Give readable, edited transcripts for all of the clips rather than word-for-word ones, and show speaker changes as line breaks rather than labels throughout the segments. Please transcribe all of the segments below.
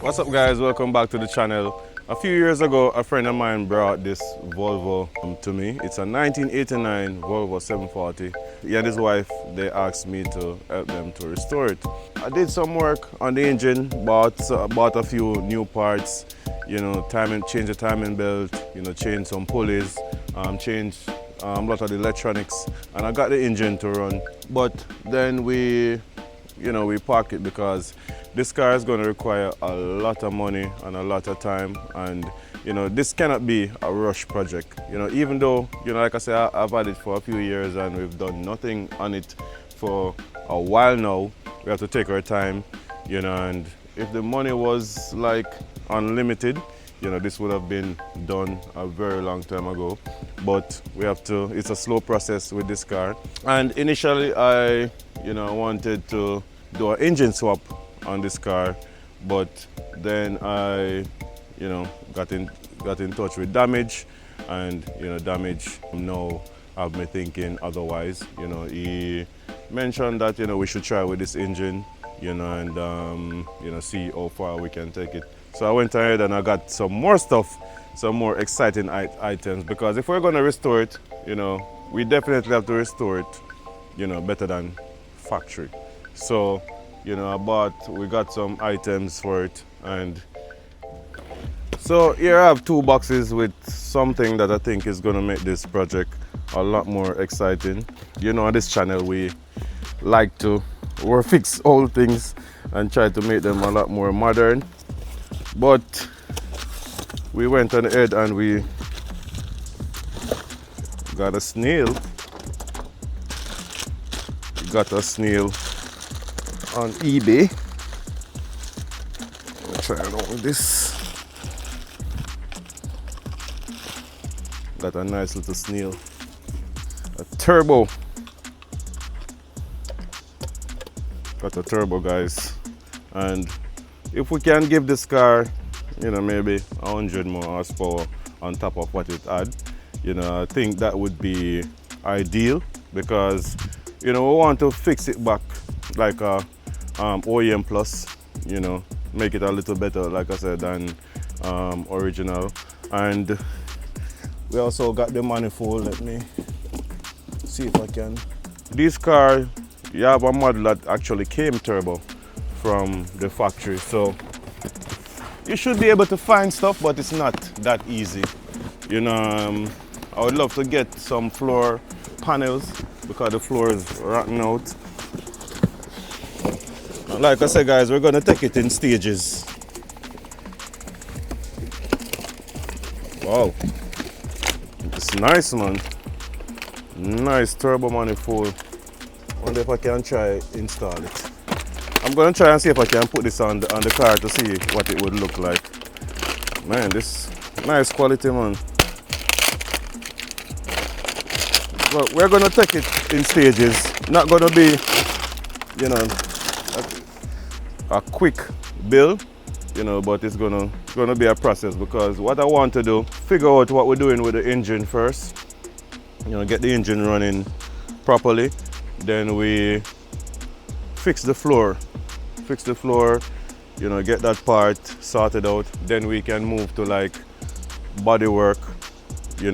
What's up guys, welcome back to the channel. A few years ago a friend of mine brought this Volvo to me. It's a 1989 Volvo 740. He and his wife, they asked me to help them to restore it. I did some work on the engine, bought a few new parts, change the timing belt, change some pulleys, change a lot of the electronics, and I got the engine to run. But then we park it because this car is going to require a lot of money and a lot of time, and this cannot be a rush project. Even though like I said, I've had it for a few years and we've done nothing on it for a while now. We have to take our time, and if the money was like unlimited, this would have been done a very long time ago. But we have to, it's a slow process with this car. And initially I wanted to do an engine swap on this car, but then I got in touch with Damage, and Damage now have me thinking otherwise. He mentioned that we should try with this engine, and see how far we can take it. So I went ahead and I got some more stuff, some more exciting items, because if we're going to restore it, we definitely have to restore it better than factory. So we got some items for it, and so here I have two boxes with something that I think is going to make this project a lot more exciting. On this channel we like to fix old things and try to make them a lot more modern, but we went on ahead and we got a snail. We got a snail on eBay. I'll try it out with this. Got a nice little snail, a turbo. Got a turbo, guys, and if we can give this car maybe 100 more horsepower on top of what it had, I think that would be ideal, because we want to fix it back like a OEM plus, make it a little better, like I said, than original. And we also got the manifold. Let me see if I can. This car, you have a model that actually came turbo from the factory, so you should be able to find stuff, but it's not that easy. I would love to get some floor panels because the floor is rotten out. Like I said, guys, we're gonna take it in stages. Wow, it's nice, man. Nice turbo manifold. Wonder if I can try install it. I'm gonna try and see if I can put this on the car to see what it would look like. Man, this nice quality, man. But we're gonna take it in stages. Not gonna be, a quick build, but it's gonna be a process, because what I want to do, figure out what we're doing with the engine first. Get the engine running properly. Then we fix the floor, get that part sorted out. Then we can move to like body work. We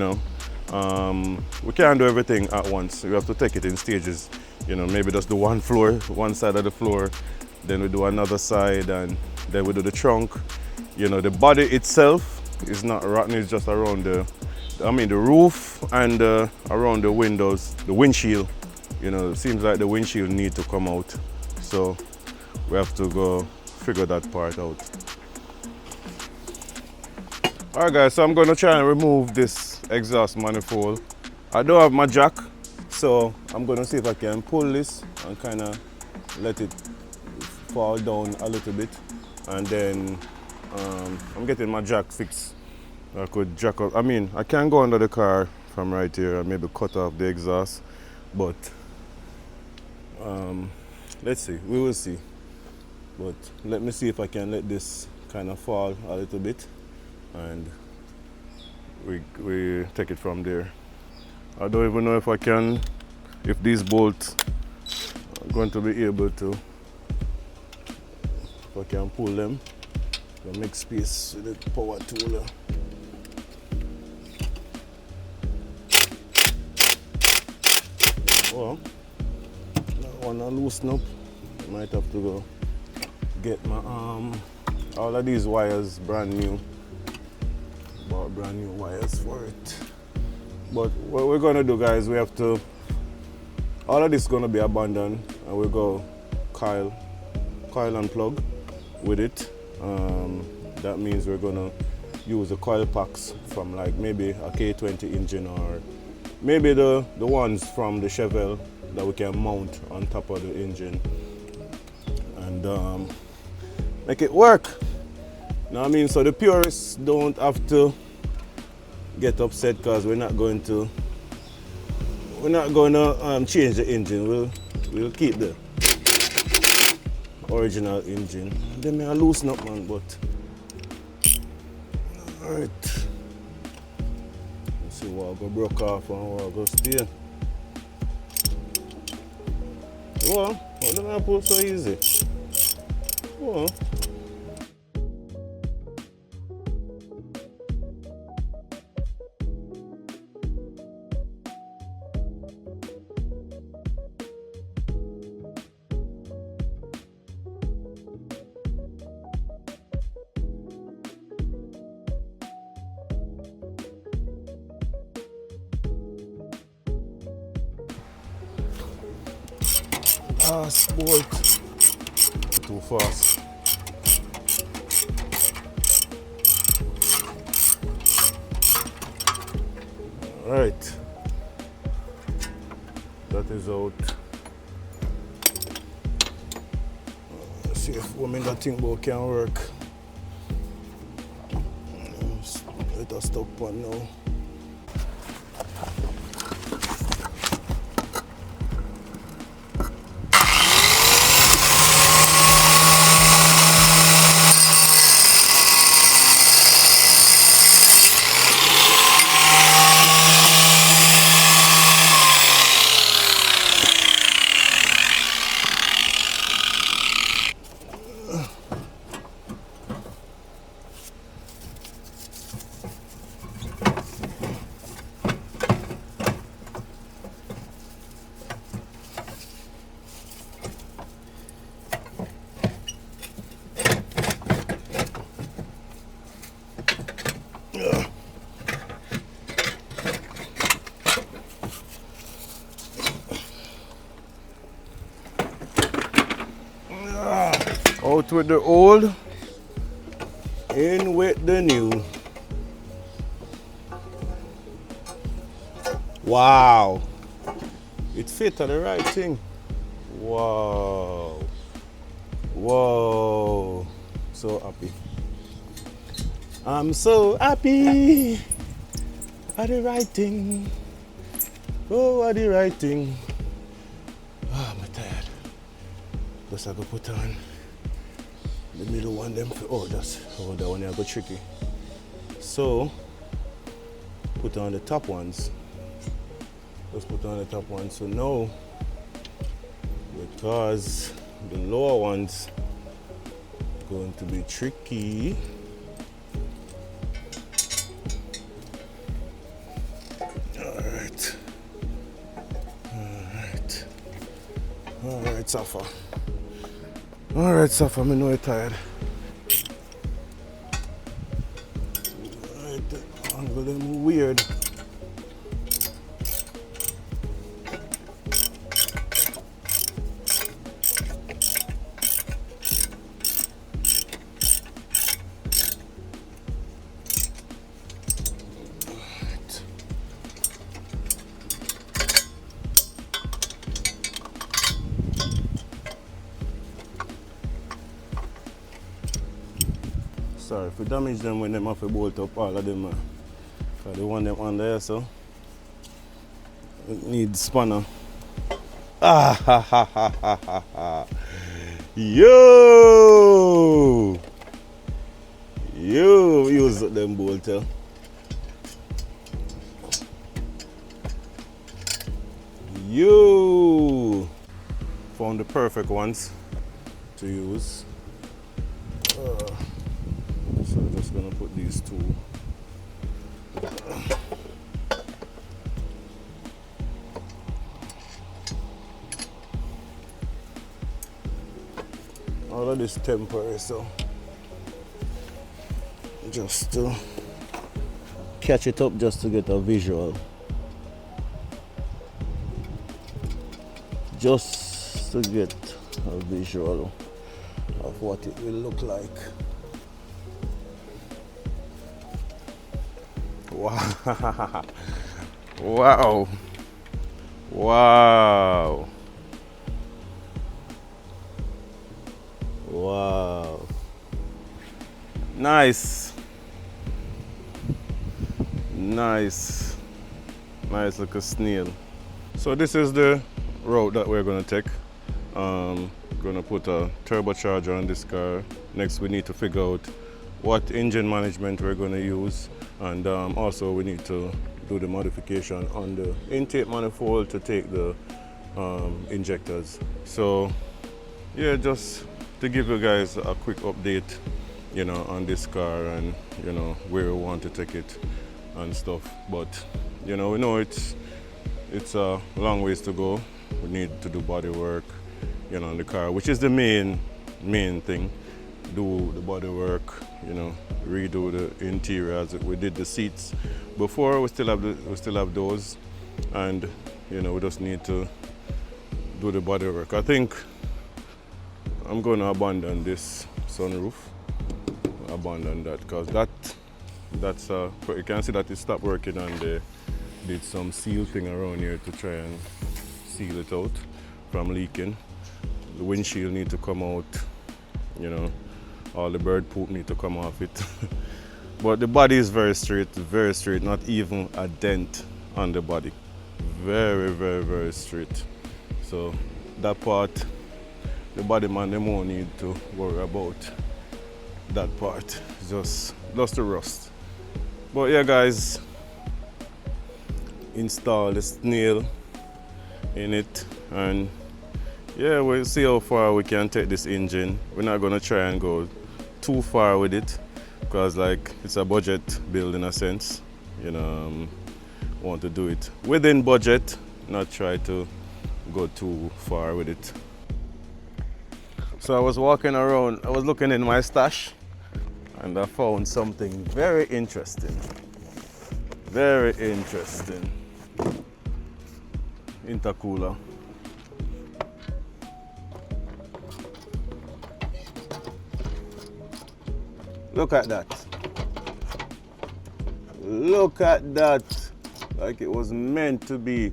can't do everything at once. We have to take it in stages. Maybe just do one side of the floor, then we do another side, and then we do the trunk. The body itself is not rotten, it's just around the roof and around the windows, the windshield. It seems like the windshield need to come out, so we have to go figure that part out. Alright guys, so I'm going to try and remove this exhaust manifold. I don't have my jack, so I'm going to see if I can pull this and kind of let it fall down a little bit, and then I'm getting my jack fixed. I could jack up, I can go under the car from right here and maybe cut off the exhaust, but let's see, we will see. But let me see if I can let this kind of fall a little bit, and we take it from there. I don't even know if these bolts are going to be able to, if I can pull them. So make space with the power tool. Well, that one I loosen up. Might have to go get my all of these wires brand new. Bought brand new wires for it. But what we're gonna do, guys, we have to. All of this is gonna be abandoned, and we'll go coil and plug with it. That means we're gonna use the coil packs from like maybe a K20 engine or maybe the ones from the Chevelle that we can mount on top of the engine and make it work. You know what I mean? So the purists don't have to get upset because we're not going to change the engine. We'll keep the original engine. Then I loosen up, man, but alright. Let's see what I go broke off and what I go stay. Well, what did I put so easy? Well. Last bolt. Too fast. Alright. That is out. Let's see if that thing boat can work. Let us stop on now. Out with the old, in with the new. Wow, it fit on the right thing. Wow, whoa, so happy. I'm so happy. At the right thing. Oh, at the right thing. Oh, I'm tired. Just I go put on the middle one. Them. Oh, that one. I go tricky. So put on the top ones. Just put on the top ones. So now, because the lower ones are going to be tricky. Alright, Asafa. Alright, Asafa, I know you're tired. Alright, the angle them weird. Sorry, if we damage them when them have to bolt up all of them, because they want them on there, so it needs spanner. Ah ha ha ha ha ha ha. Yo! Yo, use them bolt. Yo! Found the perfect ones to use. So I'm just gonna put these two. All of this temporary, so just to catch it up, just to get a visual, just to get a visual of what it will look like. Wow. Wow. Wow. Wow. Nice. Nice. Nice like a snail. So this is the route that we're going to take. Going to put a turbocharger on this car. Next we need to figure out what engine management we're going to use, and also we need to do the modification on the intake manifold to take the injectors. So yeah, just to give you guys a quick update, you know, on this car, and you know where we want to take it and stuff. But you know, we know it's a long ways to go. We need to do body work, you know, on the car, which is the main thing. Do the body work, you know, redo the interior. As we did the seats before, we still have those, and you know, we just need to do the body work. I think I'm going to abandon this sunroof, abandon that, because that's you can see that it stopped working, and they did some seal thing around here to try and seal it out from leaking. The windshield need to come out, you know, all the bird poop need to come off it. But the body is very straight, not even a dent on the body. Very, very, very straight. So that part, the body man, they won't need to worry about that part. Just the rust. But yeah guys, install the snail in it, and yeah, we'll see how far we can take this engine. We're not gonna try and go too far with it, because like it's a budget build in a sense, you know. Want to do it within budget, not try to go too far with it. So I was walking around, I was looking in my stash, and I found something very interesting. Very interesting. Intercooler. Look at that. Look at that. Like it was meant to be.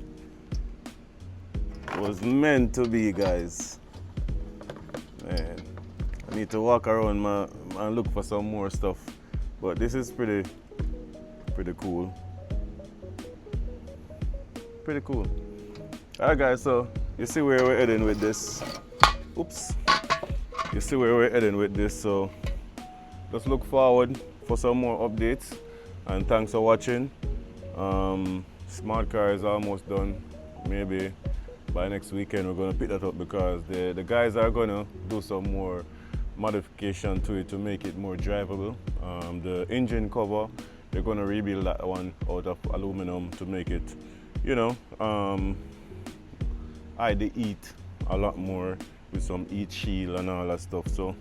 It was meant to be, guys. Man, I need to walk around and look for some more stuff. But this is pretty cool. Pretty cool. Alright guys, so you see where we're heading with this. Oops. You see where we're heading with this, so just look forward for some more updates, and thanks for watching. Smart car is almost done. Maybe by next weekend we're gonna pick that up, because the guys are gonna do some more modification to it to make it more drivable. The engine cover, they're gonna rebuild that one out of aluminum to make it, you know, hide the heat a lot more with some heat shield and all that stuff. So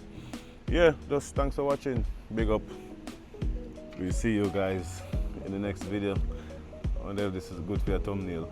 yeah, just thanks for watching. Big up. We'll see you guys in the next video. I wonder if this is good for your thumbnail.